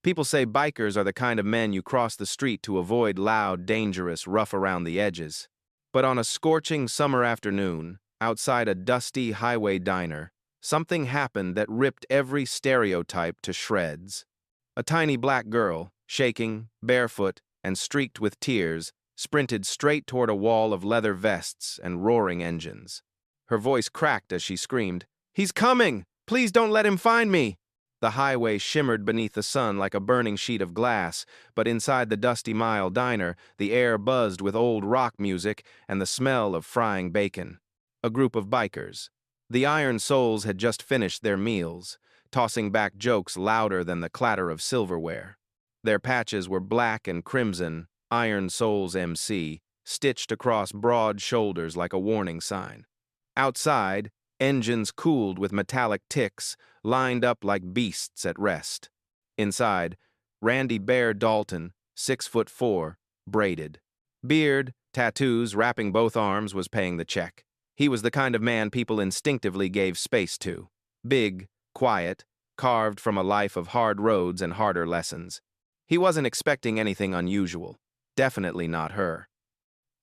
People say bikers are the kind of men you cross the street to avoid loud, dangerous, rough around the edges. But on a scorching summer afternoon, outside a dusty highway diner, something happened that ripped every stereotype to shreds. A tiny black girl, shaking, barefoot, and streaked with tears, sprinted straight toward a wall of leather vests and roaring engines. Her voice cracked as she screamed, "He's coming! Please don't let him find me!" The highway shimmered beneath the sun like a burning sheet of glass, but inside the Dusty Mile diner, the air buzzed with old rock music and the smell of frying bacon. A group of bikers. The Iron Souls had just finished their meals, tossing back jokes louder than the clatter of silverware. Their patches were black and crimson, Iron Souls MC, stitched across broad shoulders like a warning sign. Outside, engines cooled with metallic ticks, lined up like beasts at rest. Inside, Randy Bear Dalton, 6'4", braided. Beard, tattoos wrapping both arms was paying the check. He was the kind of man people instinctively gave space to. Big, quiet, carved from a life of hard roads and harder lessons. He wasn't expecting anything unusual. Definitely not her.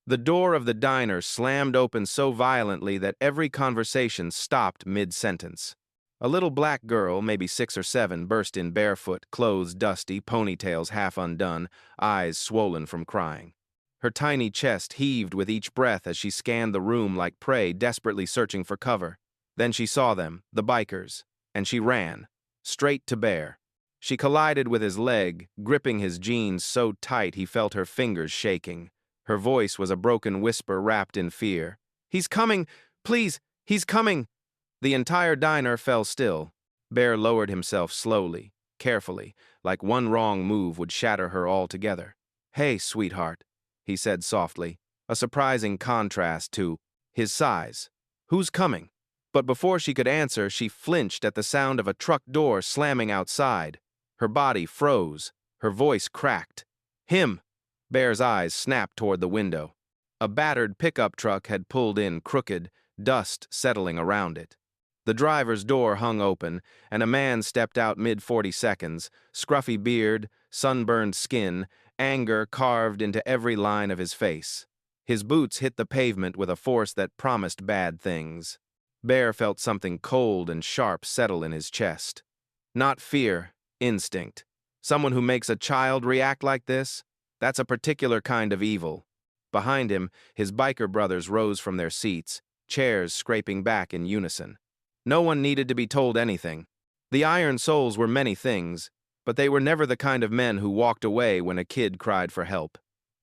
The door of the diner slammed open so violently that every conversation stopped mid-sentence. A little black girl, maybe 6 or 7, burst in barefoot, clothes dusty, ponytails half undone, eyes swollen from crying. Her tiny chest heaved with each breath as she scanned the room like prey desperately searching for cover. Then she saw them, the bikers, and she ran, straight to Bear. She collided with his leg, gripping his jeans so tight he felt her fingers shaking. Her voice was a broken whisper wrapped in fear. "He's coming! Please, he's coming!" The entire diner fell still. Bear lowered himself slowly, carefully, like one wrong move would shatter her altogether. "Hey, sweetheart," he said softly, a surprising contrast to his size. "Who's coming?" But before she could answer, she flinched at the sound of a truck door slamming outside. Her body froze. Her voice cracked. "Him!" Bear's eyes snapped toward the window. A battered pickup truck had pulled in crooked, dust settling around it. The driver's door hung open, and a man stepped out mid-40 seconds, scruffy beard, sunburned skin, anger carved into every line of his face. His boots hit the pavement with a force that promised bad things. Bear felt something cold and sharp settle in his chest. Not fear, instinct. Someone who makes a child react like this? That's a particular kind of evil. Behind him, his biker brothers rose from their seats, chairs scraping back in unison. No one needed to be told anything. The Iron Souls were many things, but they were never the kind of men who walked away when a kid cried for help.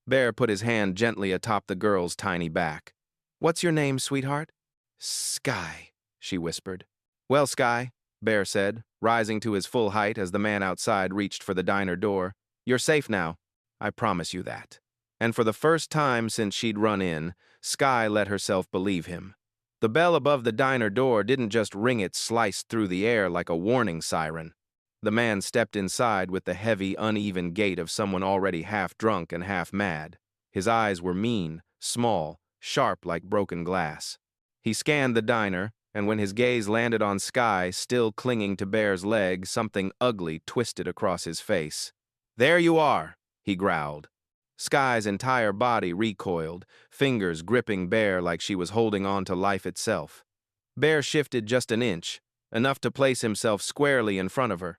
Bear put his hand gently atop the girl's tiny back. "What's your name, sweetheart?" "Sky," she whispered. "Well, Sky," Bear said, rising to his full height as the man outside reached for the diner door, "you're safe now. I promise you that." And for the first time since she'd run in, Sky let herself believe him. The bell above the diner door didn't just ring, it sliced through the air like a warning siren. The man stepped inside with the heavy, uneven gait of someone already half drunk and half mad. His eyes were mean, small, sharp like broken glass. He scanned the diner, and when his gaze landed on Sky, still clinging to Bear's leg, something ugly twisted across his face. "There you are," he growled. Sky's entire body recoiled, fingers gripping Bear like she was holding on to life itself. Bear shifted just an inch, enough to place himself squarely in front of her.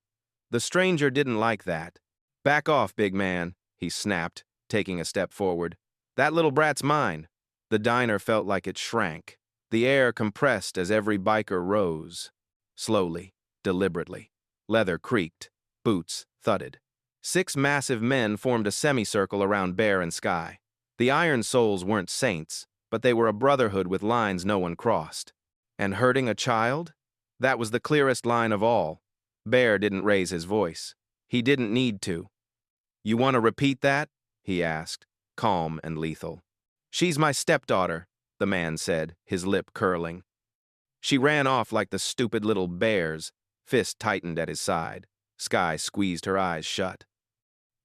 The stranger didn't like that. "Back off, big man," he snapped, taking a step forward. "That little brat's mine." The diner felt like it shrank. The air compressed as every biker rose. Slowly, deliberately. Leather creaked. Boots thudded. 6 massive men formed a semicircle around Bear and Sky. The Iron Souls weren't saints, but they were a brotherhood with lines no one crossed. And hurting a child? That was the clearest line of all. Bear didn't raise his voice. He didn't need to. "You want to repeat that?" he asked, calm and lethal. "She's my stepdaughter," the man said, his lip curling. "She ran off like the stupid little bears," fist tightened at his side. Sky squeezed her eyes shut.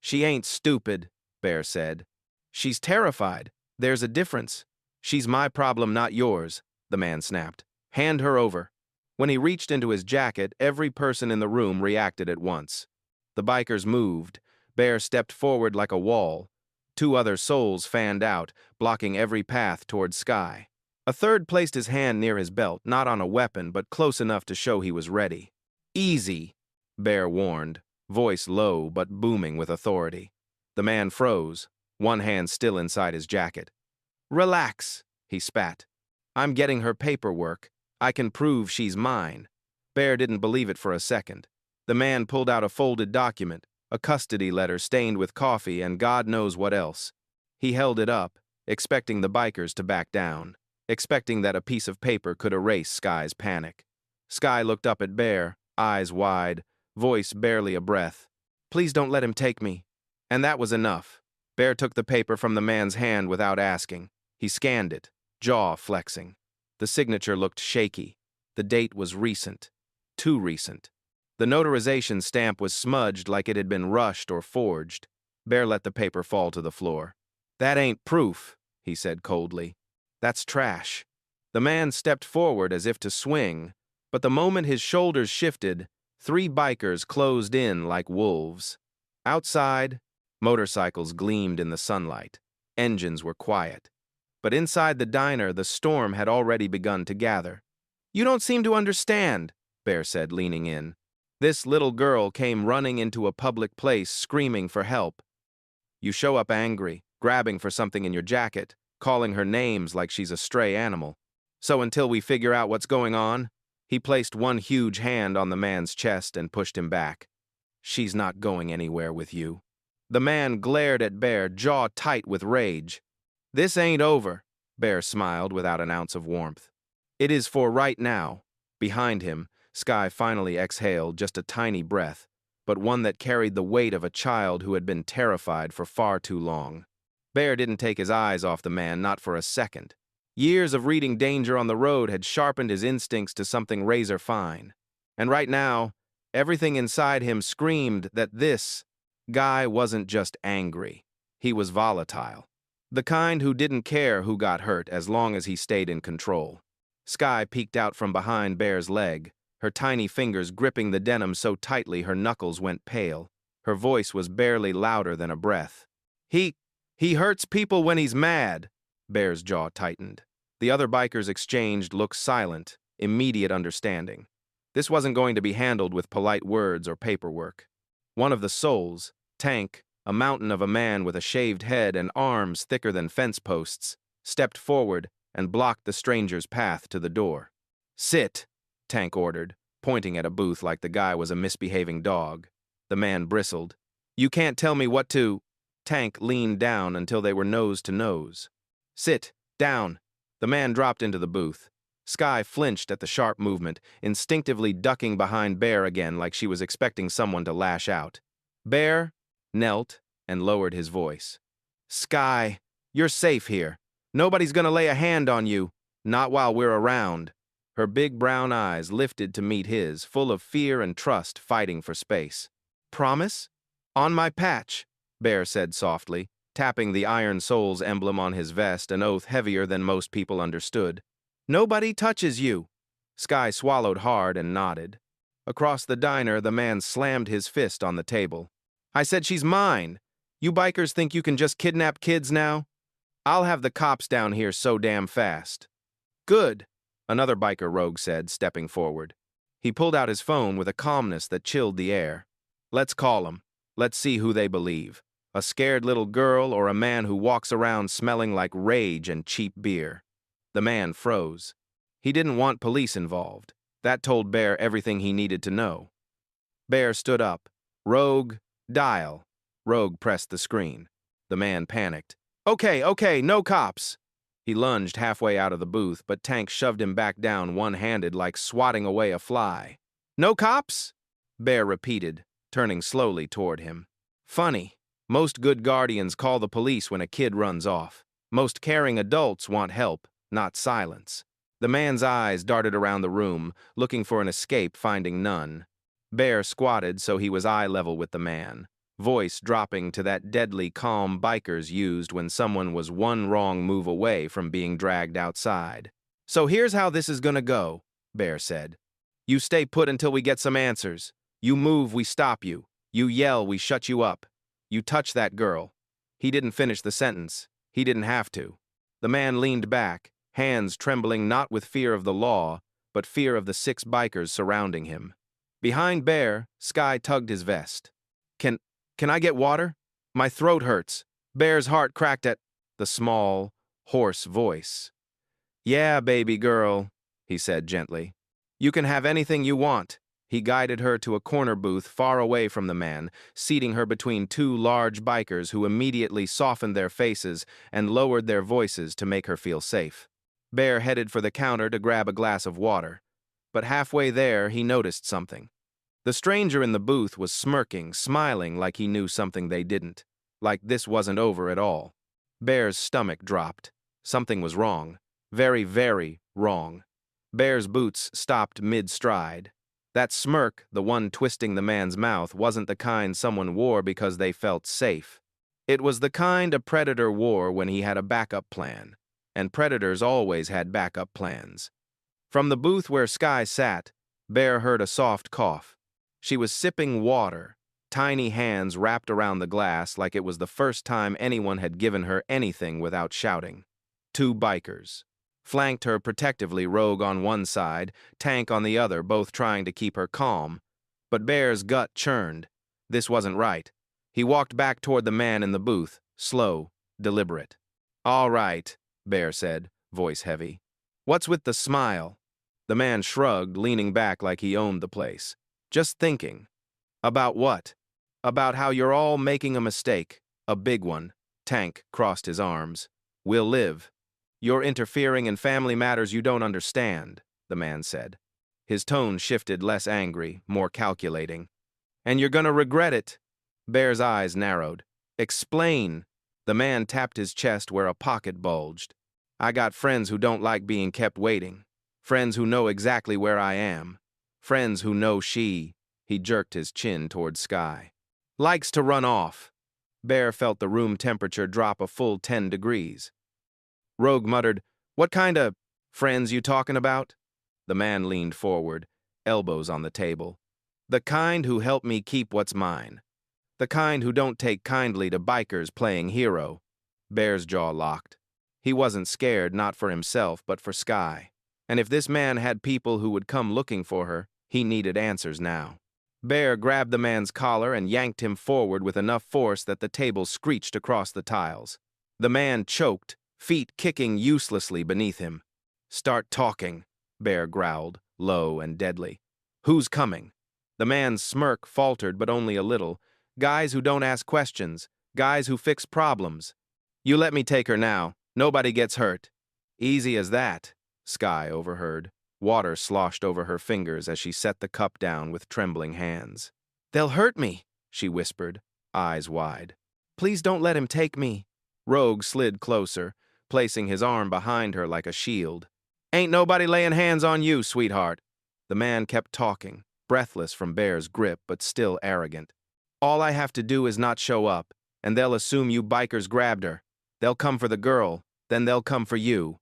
"She ain't stupid," Bear said. "She's terrified. There's a difference. She's my problem, not yours," the man snapped. "Hand her over." When he reached into his jacket, every person in the room reacted at once. The bikers moved. Bear stepped forward like a wall. Two other souls fanned out, blocking every path towards Sky. A third placed his hand near his belt, not on a weapon, but close enough to show he was ready. "Easy," Bear warned, voice low but booming with authority. The man froze, one hand still inside his jacket. "Relax," he spat. "I'm getting her paperwork. I can prove she's mine." Bear didn't believe it for a second. The man pulled out a folded document, a custody letter stained with coffee and God knows what else. He held it up, expecting the bikers to back down, expecting that a piece of paper could erase Sky's panic. Sky looked up at Bear, eyes wide, voice barely a breath. "Please don't let him take me." And that was enough. Bear took the paper from the man's hand without asking. He scanned it, jaw flexing. The signature looked shaky. The date was recent. Too recent. The notarization stamp was smudged like it had been rushed or forged. Bear let the paper fall to the floor. "That ain't proof," he said coldly. "That's trash." The man stepped forward as if to swing, but the moment his shoulders shifted, three bikers closed in like wolves. Outside, motorcycles gleamed in the sunlight. Engines were quiet. But inside the diner, the storm had already begun to gather. "You don't seem to understand," Bear said, leaning in. "This little girl came running into a public place screaming for help. You show up angry, grabbing for something in your jacket, calling her names like she's a stray animal. So until we figure out what's going on," he placed one huge hand on the man's chest and pushed him back. "She's not going anywhere with you." The man glared at Bear, jaw tight with rage. "This ain't over," Bear smiled without an ounce of warmth. "It is for right now." Behind him, Sky finally exhaled just a tiny breath, but one that carried the weight of a child who had been terrified for far too long. Bear didn't take his eyes off the man, not for a second. Years of reading danger on the road had sharpened his instincts to something razor fine. And right now, everything inside him screamed that this guy wasn't just angry. He was volatile. The kind who didn't care who got hurt as long as he stayed in control. Sky peeked out from behind Bear's leg, her tiny fingers gripping the denim so tightly her knuckles went pale. Her voice was barely louder than a breath. He hurts people when he's mad." Bear's jaw tightened. The other bikers exchanged looks, silent, immediate understanding. This wasn't going to be handled with polite words or paperwork. One of the souls, Tank, a mountain of a man with a shaved head and arms thicker than fence posts, stepped forward and blocked the stranger's path to the door. "Sit," Tank ordered, pointing at a booth like the guy was a misbehaving dog. The man bristled. "You can't tell me what to—" Tank leaned down until they were nose to nose. "Sit down." The man dropped into the booth. Sky flinched at the sharp movement, instinctively ducking behind Bear again like she was expecting someone to lash out. Bear knelt and lowered his voice. "Sky, you're safe here. Nobody's gonna lay a hand on you, not while we're around." Her big brown eyes lifted to meet his, full of fear and trust fighting for space. "Promise?" "On my patch," Bear said softly, tapping the Iron Soul's emblem on his vest, an oath heavier than most people understood. "Nobody touches you." Sky swallowed hard and nodded. Across the diner, the man slammed his fist on the table. "I said she's mine. You bikers think you can just kidnap kids now? I'll have the cops down here so damn fast." "Good," another biker rogue said, stepping forward. He pulled out his phone with a calmness that chilled the air. "Let's call 'em. Let's see who they believe. A scared little girl or a man who walks around smelling like rage and cheap beer." The man froze. He didn't want police involved. That told Bear everything he needed to know. Bear stood up. "Rogue, dial." Rogue pressed the screen. The man panicked. Okay, no cops." He lunged halfway out of the booth, but Tank shoved him back down one-handed like swatting away a fly. "No cops?" Bear repeated, turning slowly toward him. "Funny. Most good guardians call the police when a kid runs off. Most caring adults want help, not silence." The man's eyes darted around the room, looking for an escape, finding none. Bear squatted so he was eye level with the man, voice dropping to that deadly calm bikers used when someone was one wrong move away from being dragged outside. "So here's how this is gonna go," Bear said. "You stay put until we get some answers. You move, we stop you. You yell, we shut you up. You touch that girl. He didn't finish the sentence. He didn't have to. The man leaned back, hands trembling not with fear of the law, but fear of the 6 bikers surrounding him. Behind Bear, Sky tugged his vest. Can I get water? My throat hurts. Bear's heart cracked at the small, hoarse voice. Yeah, baby girl, he said gently. You can have anything you want. He guided her to a corner booth far away from the man, seating her between 2 large bikers who immediately softened their faces and lowered their voices to make her feel safe. Bear headed for the counter to grab a glass of water. But halfway there, he noticed something. The stranger in the booth was smirking, smiling like he knew something they didn't. Like this wasn't over at all. Bear's stomach dropped. Something was wrong. Very, very wrong. Bear's boots stopped mid-stride. That smirk, the one twisting the man's mouth, wasn't the kind someone wore because they felt safe. It was the kind a predator wore when he had a backup plan. And predators always had backup plans. From the booth where Sky sat, Bear heard a soft cough. She was sipping water, tiny hands wrapped around the glass like it was the first time anyone had given her anything without shouting. 2 bikers flanked her protectively, Rogue on one side, Tank on the other, both trying to keep her calm. But Bear's gut churned. This wasn't right. He walked back toward the man in the booth, slow, deliberate. All right, Bear said, voice heavy. What's with the smile? The man shrugged, leaning back like he owned the place. Just thinking. About what? About how you're all making a mistake. A big one. Tank crossed his arms. We'll live. You're interfering in family matters you don't understand, the man said. His tone shifted, less angry, more calculating. And you're gonna regret it. Bear's eyes narrowed. Explain. The man tapped his chest where a pocket bulged. I got friends who don't like being kept waiting. Friends who know exactly where I am. Friends who know she, he jerked his chin toward Sky, likes to run off. Bear felt the room temperature drop a full 10 degrees. Rogue muttered, What kind of friends you talking about? The man leaned forward, elbows on the table. The kind who help me keep what's mine. The kind who don't take kindly to bikers playing hero. Bear's jaw locked. He wasn't scared, not for himself, but for Sky. And if this man had people who would come looking for her, he needed answers now. Bear grabbed the man's collar and yanked him forward with enough force that the table screeched across the tiles. The man choked, feet kicking uselessly beneath him. Start talking, Bear growled, low and deadly. Who's coming? The man's smirk faltered, but only a little. Guys who don't ask questions, guys who fix problems. You let me take her now. Nobody gets hurt. Easy as that, Sky overheard. Water sloshed over her fingers as she set the cup down with trembling hands. They'll hurt me, she whispered, eyes wide. Please don't let him take me. Rogue slid closer, placing his arm behind her like a shield. Ain't nobody laying hands on you, sweetheart. The man kept talking, breathless from Bear's grip, but still arrogant. All I have to do is not show up, and they'll assume you bikers grabbed her. They'll come for the girl, then they'll come for you.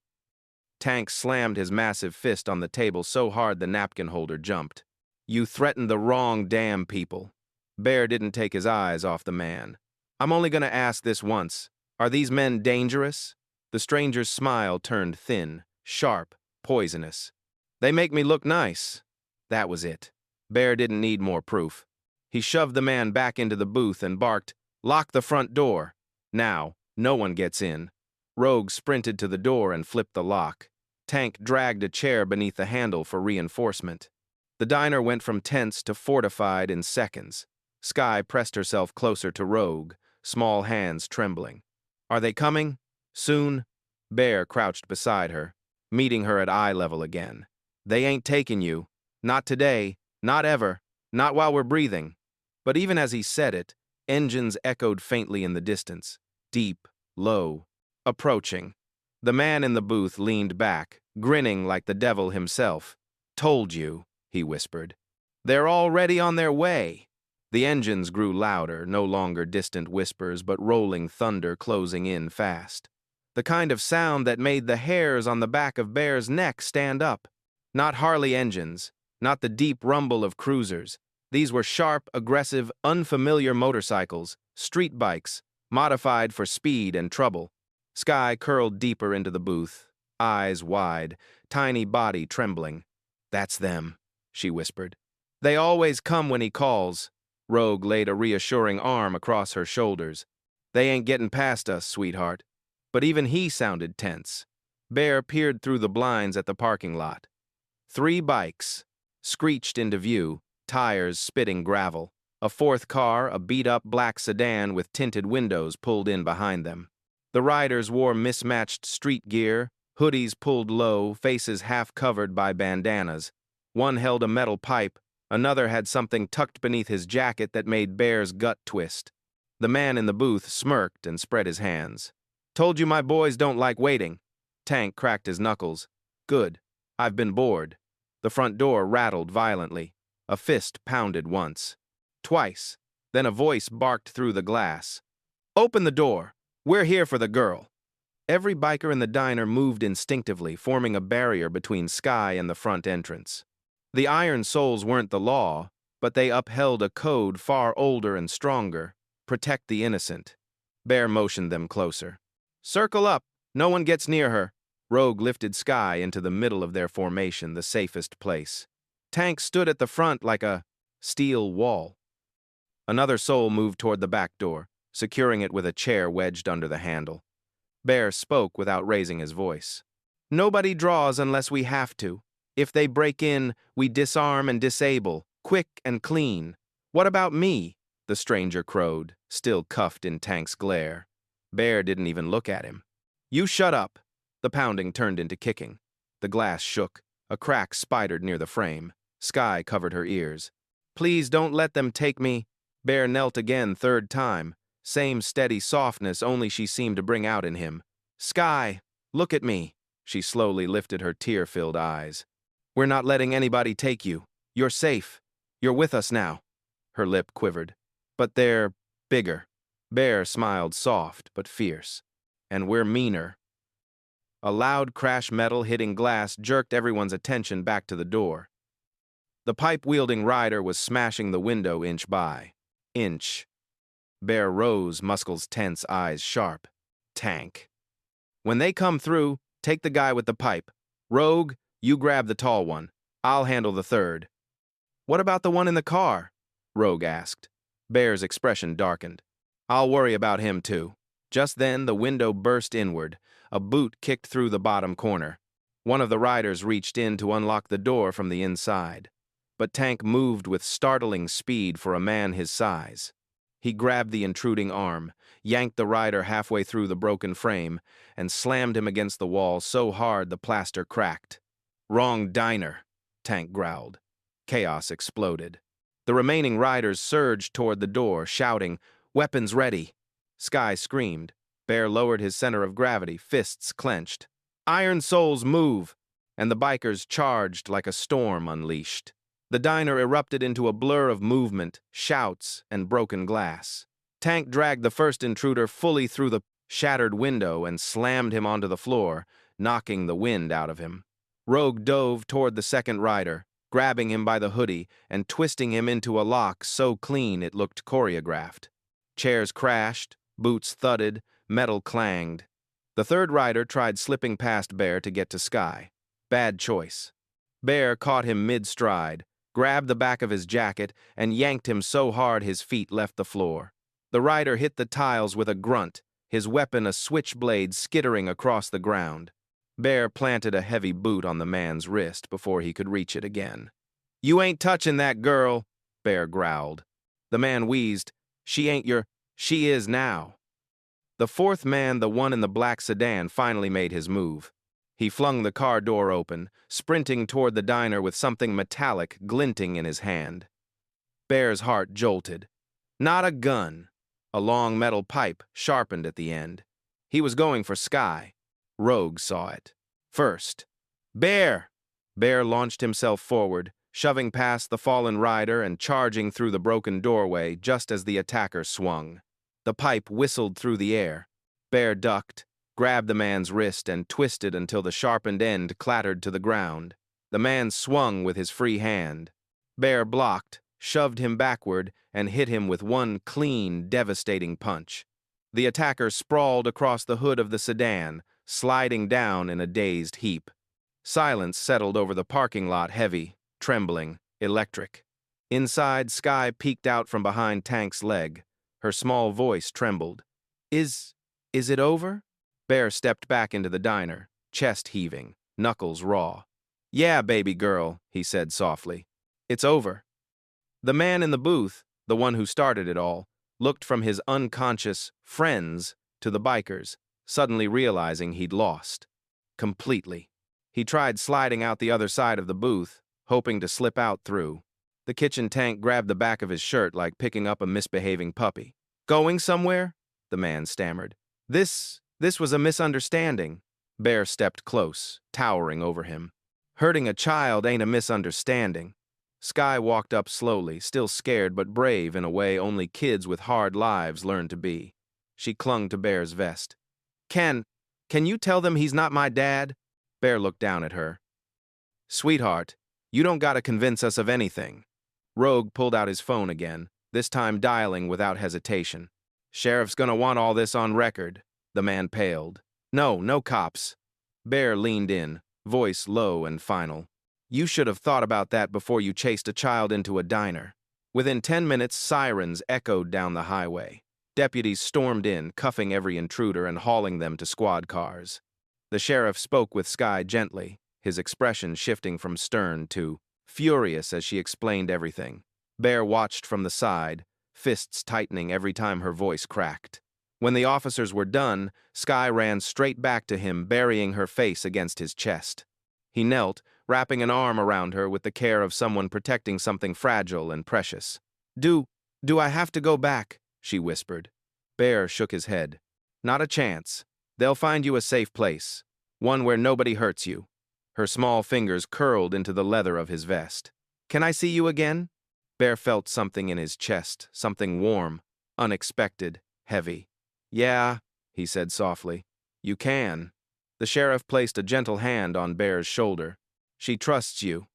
Tank slammed his massive fist on the table so hard the napkin holder jumped. You threatened the wrong damn people. Bear didn't take his eyes off the man. I'm only gonna ask this once. Are these men dangerous? The stranger's smile turned thin, sharp, poisonous. They make me look nice. That was it. Bear didn't need more proof. He shoved the man back into the booth and barked, Lock the front door. Now, no one gets in. Rogue sprinted to the door and flipped the lock. Tank dragged a chair beneath the handle for reinforcement. The diner went from tense to fortified in seconds. Sky pressed herself closer to Rogue, small hands trembling. Are they coming? Soon? Bear crouched beside her, meeting her at eye level again. They ain't taking you. Not today. Not ever. Not while we're breathing. But even as he said it, engines echoed faintly in the distance. Deep, low, approaching. The man in the booth leaned back, grinning like the devil himself. Told you, he whispered. They're already on their way. The engines grew louder, no longer distant whispers, but rolling thunder closing in fast. The kind of sound that made the hairs on the back of Bear's neck stand up. Not Harley engines, not the deep rumble of cruisers. These were sharp, aggressive, unfamiliar motorcycles, street bikes, modified for speed and trouble. Skye curled deeper into the booth, eyes wide, tiny body trembling. "That's them," she whispered. "They always come when he calls." Rogue laid a reassuring arm across her shoulders. "They ain't getting past us, sweetheart." But even he sounded tense. Bear peered through the blinds at the parking lot. 3 bikes screeched into view, tires spitting gravel. A 4th car, a beat-up black sedan with tinted windows, pulled in behind them. The riders wore mismatched street gear, hoodies pulled low, faces half covered by bandanas. One held a metal pipe, another had something tucked beneath his jacket that made Bear's gut twist. The man in the booth smirked and spread his hands. "Told you my boys don't like waiting." Tank cracked his knuckles. "Good. I've been bored." The front door rattled violently. A fist pounded once. Twice. Then a voice barked through the glass. "Open the door. We're here for the girl." Every biker in the diner moved instinctively, forming a barrier between Skye and the front entrance. The Iron Souls weren't the law, but they upheld a code far older and stronger: protect the innocent. Bear motioned them closer. "Circle up. No one gets near her." Rogue lifted Skye into the middle of their formation, the safest place. Tank stood at the front like a steel wall. Another soul moved toward the back door, securing it with a chair wedged under the handle. Bear spoke without raising his voice. "Nobody draws unless we have to. If they break in, we disarm and disable, quick and clean." "What about me?" the stranger crowed, still cuffed in Tank's glare. Bear didn't even look at him. "You shut up." The pounding turned into kicking. The glass shook. A crack spidered near the frame. Skye covered her ears. "Please don't let them take me." Bear knelt again, 3rd time. Same steady softness, only she seemed to bring out in him. "Skye, look at me." She slowly lifted her tear-filled eyes. "We're not letting anybody take you. You're safe. You're with us now." Her lip quivered. "But they're bigger." Bear smiled soft but fierce. "And we're meaner." A loud crash, metal hitting glass, jerked everyone's attention back to the door. The pipe-wielding rider was smashing the window inch by inch. Bear rose, muscles tense, eyes sharp. "Tank. When they come through, take the guy with the pipe. Rogue, you grab the tall one. I'll handle the 3rd. "What about the one in the car?" Rogue asked. Bear's expression darkened. "I'll worry about him too." Just then, the window burst inward. A boot kicked through the bottom corner. One of the riders reached in to unlock the door from the inside. But Tank moved with startling speed for a man his size. He grabbed the intruding arm, yanked the rider halfway through the broken frame, and slammed him against the wall so hard the plaster cracked. "Wrong diner," Tank growled. Chaos exploded. The remaining riders surged toward the door, shouting, "Weapons ready!" Skye screamed. Bear lowered his center of gravity, fists clenched. "Iron Souls, move!" And the bikers charged like a storm unleashed. The diner erupted into a blur of movement, shouts, and broken glass. Tank dragged the first intruder fully through the shattered window and slammed him onto the floor, knocking the wind out of him. Rogue dove toward the second rider, grabbing him by the hoodie and twisting him into a lock so clean it looked choreographed. Chairs crashed, boots thudded, metal clanged. The 3rd rider tried slipping past Bear to get to Skye. Bad choice. Bear caught him mid-stride, grabbed the back of his jacket, and yanked him so hard his feet left the floor. The rider hit the tiles with a grunt, his weapon a switchblade skittering across the ground. Bear planted a heavy boot on the man's wrist before he could reach it again. "You ain't touching that girl," Bear growled. The man wheezed. "She ain't your—" "She is now." The 4th man, the one in the black sedan, finally made his move. He flung the car door open, sprinting toward the diner with something metallic glinting in his hand. Bear's heart jolted. Not a gun. A long metal pipe, sharpened at the end. He was going for Skye. Rogue saw it. First. "Bear!" Bear launched himself forward, shoving past the fallen rider and charging through the broken doorway just as the attacker swung. The pipe whistled through the air. Bear ducked, grabbed the man's wrist, and twisted until the sharpened end clattered to the ground. The man swung with his free hand. Bear blocked, shoved him backward, and hit him with one clean, devastating punch. The attacker sprawled across the hood of the sedan, sliding down in a dazed heap. Silence settled over the parking lot, heavy, trembling, electric. Inside, Sky peeked out from behind Tank's leg. Her small voice trembled. Is it over? Bear stepped back into the diner, chest heaving, knuckles raw. Yeah, baby girl, he said softly. It's over. The man in the booth, the one who started it all, looked from his unconscious friends to the bikers, suddenly realizing he'd lost. Completely. He tried sliding out the other side of the booth, hoping to slip out through. The kitchen tank grabbed the back of his shirt like picking up a misbehaving puppy. Going somewhere? The man stammered. This was a misunderstanding. Bear stepped close, towering over him. Hurting a child ain't a misunderstanding. Sky walked up slowly, still scared but brave in a way only kids with hard lives learn to be. She clung to Bear's vest. Can you tell them he's not my dad? Bear looked down at her. Sweetheart, you don't gotta convince us of anything. Rogue pulled out his phone again, this time dialing without hesitation. Sheriff's gonna want all this on record. The man paled. No cops. Bear leaned in, voice low and final. You should have thought about that before you chased a child into a diner. Within 10 minutes, sirens echoed down the highway. Deputies stormed in, cuffing every intruder and hauling them to squad cars. The sheriff spoke with Sky gently, his expression shifting from stern to furious as she explained everything. Bear watched from the side, fists tightening every time her voice cracked. When the officers were done, Sky ran straight back to him, burying her face against his chest. He knelt, wrapping an arm around her with the care of someone protecting something fragile and precious. Do I have to go back? She whispered. Bear shook his head. Not a chance. They'll find you a safe place, one where nobody hurts you. Her small fingers curled into the leather of his vest. Can I see you again? Bear felt something in his chest, something warm, unexpected, heavy. Yeah, he said softly. You can. The sheriff placed a gentle hand on Bear's shoulder. She trusts you.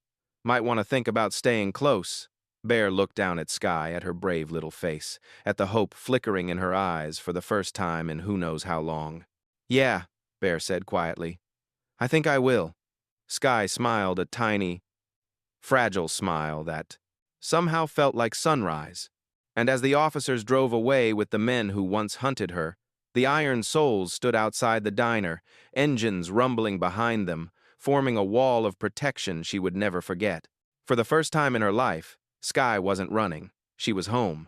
Might want to think about staying close. Bear looked down at Sky, at her brave little face, at the hope flickering in her eyes for the first time in who knows how long. Yeah, Bear said quietly. I think I will. Sky smiled a tiny, fragile smile that somehow felt like sunrise. And as the officers drove away with the men who once hunted her, the iron souls stood outside the diner, engines rumbling behind them, forming a wall of protection she would never forget. For the first time in her life, Sky wasn't running. She was home.